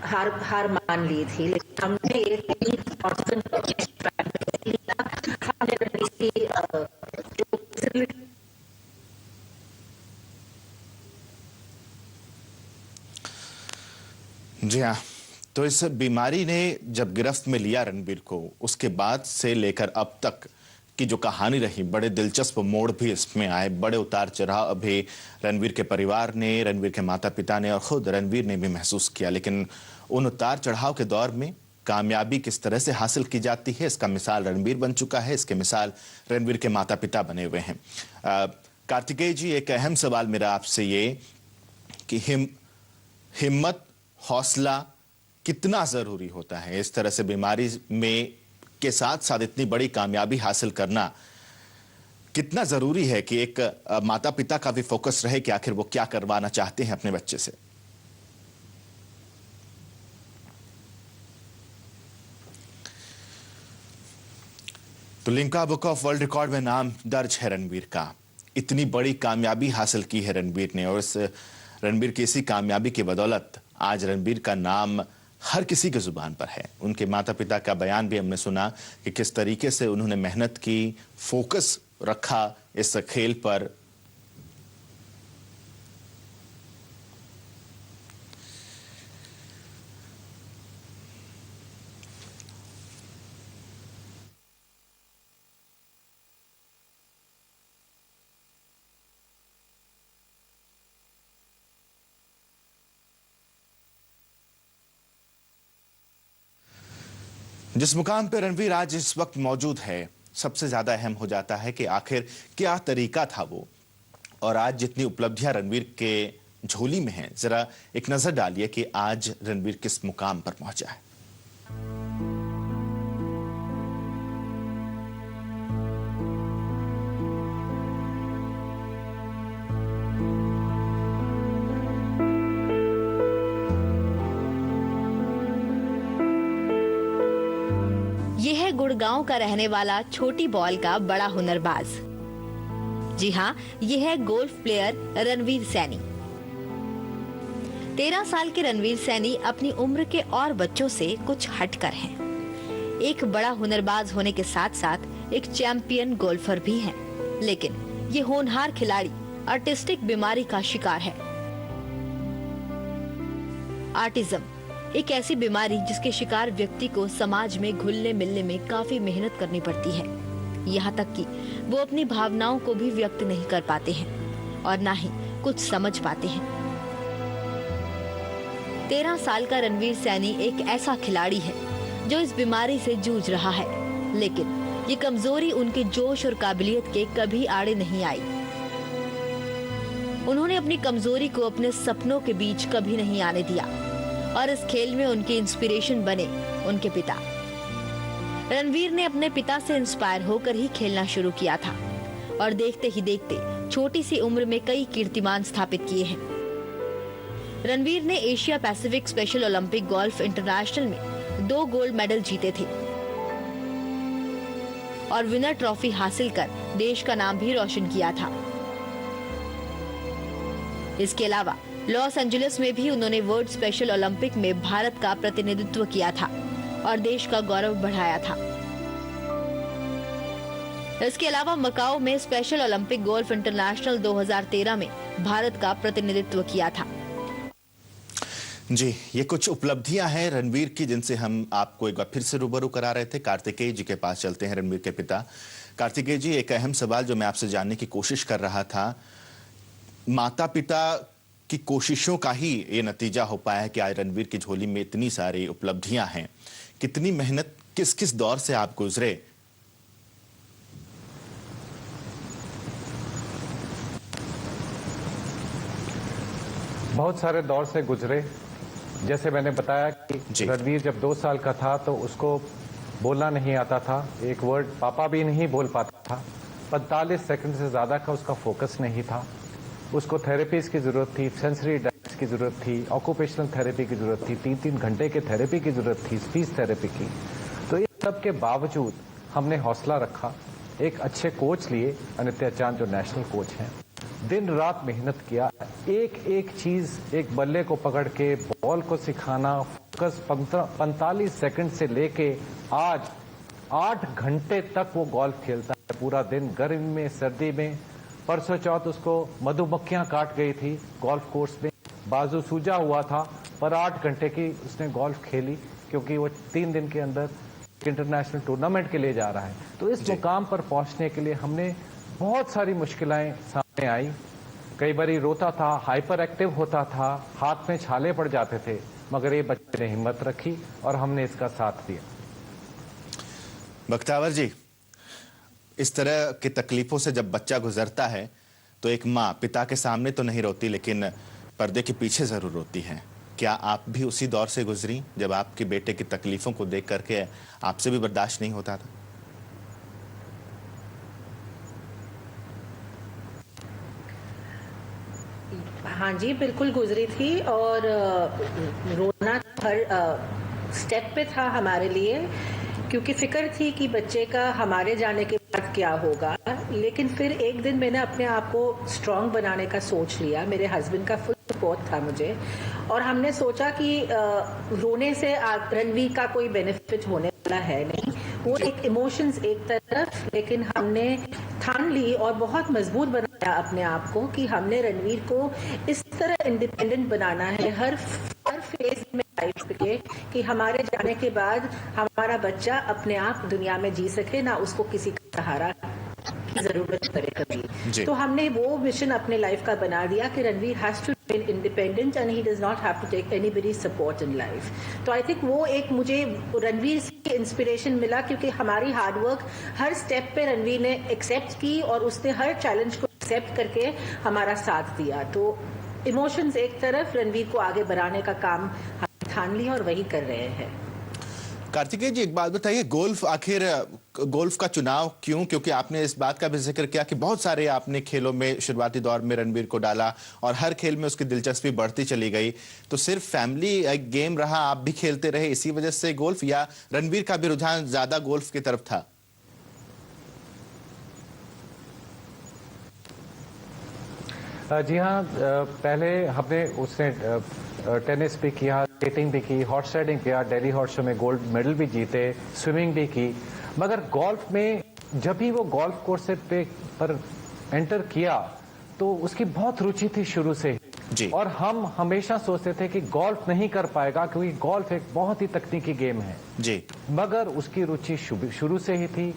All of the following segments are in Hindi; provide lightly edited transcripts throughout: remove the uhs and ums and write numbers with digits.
हार मान ली थी, लेकिन हमने ये जी हाँ, तो इस बीमारी ने जब गिरफ्त में लिया रणबीर को, उसके बाद से लेकर अब तक की जो कहानी रही, बड़े दिलचस्प मोड़ भी इसमें आए, बड़े उतार चढ़ाव भी रणबीर के परिवार ने, रणबीर के माता पिता ने और खुद रणबीर ने भी महसूस किया। लेकिन उन उतार चढ़ाव के दौर में कामयाबी किस तरह से हासिल की जाती है, इसका मिसाल रणबीर बन चुका है, इसके मिसाल रणबीर के माता पिता बने हुए हैं। कार्तिकेय जी, एक अहम सवाल मेरा आपसे ये कि हिम्मत, हौसला कितना जरूरी होता है इस तरह से बीमारी में के साथ साथ इतनी बड़ी कामयाबी हासिल करना कितना जरूरी है कि एक माता पिता का भी फोकस रहे कि आखिर वो क्या करवाना चाहते हैं अपने बच्चे से। तो Limca book of world record में नाम दर्ज है रणबीर का। इतनी बड़ी कामयाबी हासिल की है रणबीर ने और इस रणबीर की इसी कामयाबी की बदौलत आज रणबीर का नाम हर किसी के जुबान पर है। उनके माता पिता का बयान भी हमने सुना कि किस तरीके से उन्होंने मेहनत की, फोकस रखा इस खेल पर। जिस मुकाम पर रणबीर आज इस वक्त मौजूद है, सबसे ज्यादा अहम हो जाता है कि आखिर क्या तरीका था वो, और आज जितनी उपलब्धियां रणबीर के झोली में हैं, जरा एक नजर डालिए कि आज रणबीर किस मुकाम पर पहुंचा है। गुड़गांव का रहने वाला छोटी बॉल का बड़ा हुनरबाज। जी हाँ, ये है गोल्फ प्लेयर रणवीर सैनी। 13 साल के रणवीर सैनी अपनी उम्र के और बच्चों से कुछ हटकर हैं। एक बड़ा हुनरबाज होने के साथ साथ एक चैंपियन गोल्फर भी हैं। लेकिन ये होनहार खिलाड़ी आर्टिस्टिक बीमारी का शिकार है। आर्टिज्म एक ऐसी बीमारी जिसके शिकार व्यक्ति को समाज में घुलने मिलने में काफी मेहनत करनी पड़ती है। यहाँ तक कि वो अपनी भावनाओं को भी व्यक्त नहीं कर पाते हैं और ना ही कुछ समझ पाते हैं। 13 साल का रणवीर सैनी एक ऐसा खिलाड़ी है जो इस बीमारी से जूझ रहा है, लेकिन ये कमजोरी उनके जोश और काबिलियत के कभी आड़े नहीं आई। उन्होंने अपनी कमजोरी को अपने सपनों के बीच कभी नहीं आने दिया और इस खेल में उनके इंस्पिरेशन बने उनके पिता। रणवीर ने अपने पिता से इंस्पायर होकर ही खेलना शुरू किया था और देखते ही देखते छोटी सी उम्र में कई कीर्तिमान स्थापित किए हैं। रणवीर ने Asia Pacific special Olympic golf international में 2 गोल्ड मेडल जीते थे और विनर ट्रॉफी हासिल कर देश का नाम भी रोशन किया था। इसके अलावा लॉस एंजलिस में भी उन्होंने वर्ल्ड स्पेशल ओलंपिक में भारत का प्रतिनिधित्व किया था और देश का गौरव बढ़ाया था। इसके अलावा मकाओ में स्पेशल ओलंपिक गोल्फ इंटरनेशनल 2013 में भारत का प्रतिनिधित्व किया था। जी, ये कुछ उपलब्धियां हैं रणबीर की जिनसे हम आपको एक बार फिर से रूबरू करा रहे थे। कार्तिकेय जी के पास चलते हैं, रणबीर के पिता। कार्तिकेय जी, एक अहम सवाल जो मैं आपसे जानने की कोशिश कर रहा था, माता पिता की कोशिशों का ही ये नतीजा हो पाया है कि आज रणबीर की झोली में इतनी सारी उपलब्धियां हैं। कितनी मेहनत, किस किस दौर से आप गुजरे? बहुत सारे दौर से गुजरे। जैसे मैंने बताया कि रणबीर जब 2 साल का था तो उसको बोलना नहीं आता था, एक वर्ड पापा भी नहीं बोल पाता था। 45 सेकंड से ज्यादा का उसका फोकस नहीं था। उसको थेरेपीज की जरूरत थी, सेंसरी डाइट्स की जरूरत थी, ऑक्यूपेशनल थेरेपी की जरूरत थी, 3-3 घंटे के थेरेपी की जरूरत थी, स्पीच थेरेपी की। तो इन सब के बावजूद हमने हौसला रखा, एक अच्छे कोच लिए, अनित्या चांद जो नेशनल कोच हैं, दिन रात मेहनत किया, एक एक चीज, एक बल्ले को पकड़ के बॉल को सिखाना, फोकस 45 सेकंड से लेके आज 8 घंटे तक वो गोल्फ खेलता है पूरा दिन, गर्मी में, सर्दी में। परसों चौथ उसको मधुमक्खियां काट गई थी गोल्फ कोर्स में, बाजू सूजा हुआ था, पर 8 घंटे की उसने गोल्फ खेली, क्योंकि वो 3 दिन के अंदर इंटरनेशनल टूर्नामेंट के लिए जा रहा है। तो इस मुकाम पर पहुंचने के लिए हमने बहुत सारी मुश्किलें सामने आई। कई बारी रोता था, हाइपर एक्टिव होता था, हाथ में छाले पड़ जाते थे, मगर ये बच्चे ने हिम्मत रखी और हमने इसका साथ दिया। बख्तावर जी, इस तरह की तकलीफों से जब बच्चा गुजरता है तो एक माँ पिता के सामने तो नहीं रोती, लेकिन पर्दे के पीछे जरूर रोती है। क्या आप भी उसी दौर से गुजरी जब आपके बेटे की तकलीफों को देख करके आपसे भी बर्दाश्त नहीं होता था? हाँ जी, बिल्कुल गुजरी थी, और रोना हर स्टेप पे था हमारे लिए, क्योंकि फिक्र थी कि बच्चे का हमारे जाने के बाद क्या होगा। लेकिन फिर एक दिन मैंने अपने आप को स्ट्रांग बनाने का सोच लिया। मेरे हस्बैंड का फुल सपोर्ट था मुझे, और हमने सोचा कि रोने से रणवीर का कोई बेनिफिट होने वाला है नहीं। वो एक इमोशंस एक तरफ, लेकिन हमने ठान ली और बहुत मजबूत बनाया अपने आप को कि हमने रणवीर को इस तरह इंडिपेंडेंट बनाना है हर फेज में लाइफ के, कि हमारे जाने के बाद हमारा बच्चा अपने आप दुनिया में जी सके, ना उसको किसी का सहारा की जरूरत पड़े कभी। तो हमने वो मिशन अपने लाइफ का बना दिया कि Ranveer has to be independent and he does not have to take anybody's support in life. तो आई थिंक वो एक मुझे रणवीर से इंस्पिरेशन मिला, क्योंकि हमारी हार्डवर्क हर स्टेप पे रणवीर ने एक्सेप्ट की, और उसने हर चैलेंज को एक्सेप्ट करके हमारा साथ दिया। तो इमोशंस एक तरफ, रणवीर को आगे बढ़ाने का काम हम ठान लिया और वही कर रहे हैं। कार्तिकेय जी, एक बात बताइए, आखिर गोल्फ का चुनाव क्यों? क्योंकि आपने इस बात का भी जिक्र किया कि बहुत सारे आपने खेलों में शुरुआती दौर में रणवीर को डाला और हर खेल में उसकी दिलचस्पी बढ़ती चली गई। तो सिर्फ फैमिली गेम रहा, आप भी खेलते रहे, इसी वजह से गोल्फ, या रणवीर का भी रुझान ज्यादा गोल्फ की तरफ था? जी हाँ, पहले हमने उसने टेनिस भी किया, स्केटिंग भी की, हॉर्स राइडिंग किया, दिल्ली हॉर्स शो में गोल्ड मेडल भी जीते, स्विमिंग भी की। मगर गोल्फ में जब भी वो गोल्फ कोर्स पर एंटर किया तो उसकी बहुत रुचि थी शुरू से जी। और हम हमेशा सोचते थे कि गोल्फ नहीं कर पाएगा, क्योंकि गोल्फ एक बहुत ही तकनीकी गेम है जी। मगर उसकी रुचि शुरू से ही थी।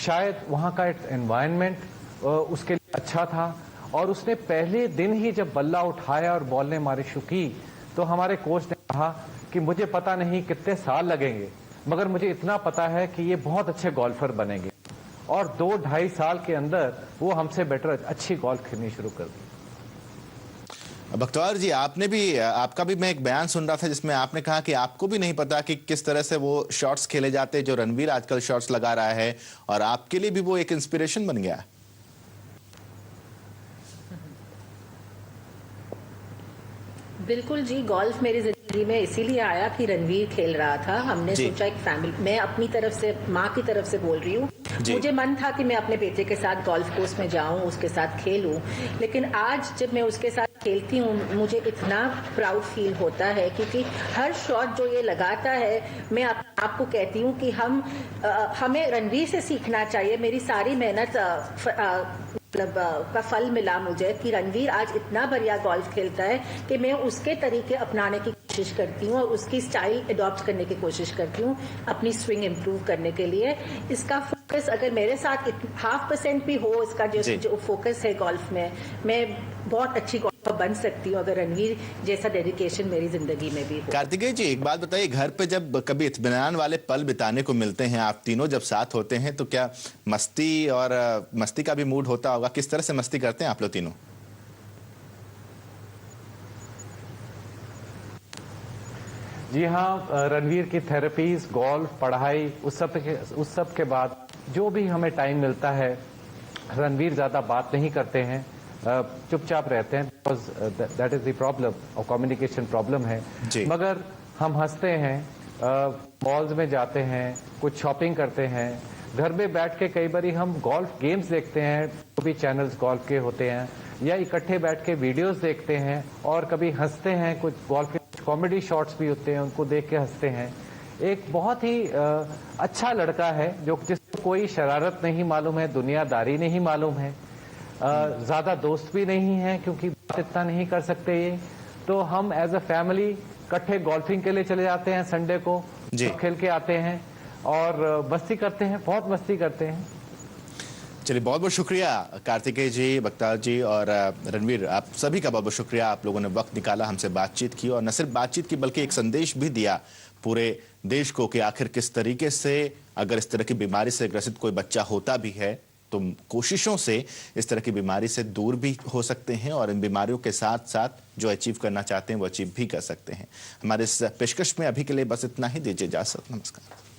शायद वहाँ का एनवायरनमेंट उसके लिए अच्छा था, और उसने पहले दिन ही जब बल्ला उठाया और बॉल ने मारी शुरू की, तो हमारे कोच ने कहा कि मुझे पता नहीं कितने साल लगेंगे, मगर मुझे इतना पता है कि ये बहुत अच्छे गोल्फर बनेंगे। और 2-2.5 साल के अंदर वो हमसे बेटर अच्छी गोल्फ खेलनी शुरू कर दी। बख्तवार जी, आपका भी मैं एक बयान सुन रहा था जिसमें आपने कहा कि आपको भी नहीं पता कि किस तरह से वो शॉट्स खेले जाते जो रणवीर आजकल शॉट्स लगा रहा है, और आपके लिए भी वो एक इंस्पिरेशन बन गया। बिल्कुल जी, गोल्फ मेरी जिंदगी में इसीलिए आया कि रणवीर खेल रहा था। हमने सोचा एक फैमिली, मैं अपनी तरफ से, माँ की तरफ से बोल रही हूँ, मुझे मन था कि मैं अपने बेटे के साथ गोल्फ कोर्स में जाऊं, उसके साथ खेलूं। लेकिन आज जब मैं उसके साथ खेलती हूँ मुझे इतना प्राउड फील होता है, क्योंकि हर शॉट जो ये लगाता है, मैं आपको कहती हूँ कि हमें रणवीर से सीखना चाहिए। मेरी सारी मेहनत का फल मिला मुझे कि रणवीर आज इतना बढ़िया गोल्फ खेलता है कि मैं उसके तरीके अपनाने की कोशिश करती हूँ और उसकी स्टाइल अडॉप्ट करने की कोशिश करती हूँ अपनी स्विंग इम्प्रूव करने के लिए। इसका फोकस अगर मेरे साथ 0.5% भी हो, इसका जो फोकस है गोल्फ में, मैं बहुत अच्छी गोल्फर बन सकती हूँ अगर रणवीर जैसा डेडिकेशन मेरी जिंदगी में भी हो। कार्तिकेय जी, एक बात बताइए, घर पे जब कभी इत्मीनान वाले पल बिताने को मिलते हैं, आप तीनों जब साथ होते हैं, तो क्या मस्ती का भी मूड होता होगा? किस तरह से मस्ती करते हैं आप लोग तीनों? जी हाँ, रणवीर की थेरेपीज, गोल्फ, पढ़ाई, उस सब के बाद जो भी हमें टाइम मिलता है, रणवीर ज्यादा बात नहीं करते हैं, चुपचाप रहते हैं, because that is the problem और कम्युनिकेशन प्रॉब्लम है। मगर हम हंसते हैं, मॉल्स में जाते हैं, कुछ शॉपिंग करते हैं, घर में बैठ के कई बार हम गोल्फ गेम्स देखते हैं, जो भी चैनल्स गोल्फ के होते हैं, या इकट्ठे बैठ के वीडियोस देखते हैं और कभी हंसते हैं, कुछ गोल्फ कॉमेडी शॉट्स भी होते हैं, उनको देख के हंसते हैं। एक बहुत ही अच्छा लड़का है जो जिसको कोई शरारत नहीं मालूम है, दुनियादारी नहीं मालूम है, ज्यादा दोस्त भी नहीं है क्योंकि बात इतना नहीं कर सकते ये। तो हम एज अ फैमिली इकट्ठे गोल्फिंग के लिए चले जाते हैं, संडे को खेल के आते हैं और मस्ती करते हैं, बहुत मस्ती करते हैं। चलिए, बहुत बहुत शुक्रिया कार्तिकेय जी, बख्तार जी और रणवीर, आप सभी का बहुत बहुत शुक्रिया। आप लोगों ने वक्त निकाला, हमसे बातचीत की और न सिर्फ बातचीत की बल्कि एक संदेश भी दिया पूरे देश को कि आखिर किस तरीके से अगर इस तरह की बीमारी से ग्रसित कोई बच्चा होता भी है तो कोशिशों से इस तरह की बीमारी से दूर भी हो सकते हैं और इन बीमारियों के साथ साथ जो अचीव करना चाहते हैं वो अचीव भी कर सकते हैं। हमारे इस पेशकश में अभी के लिए बस इतना ही। दीजिए इजाजत। नमस्कार।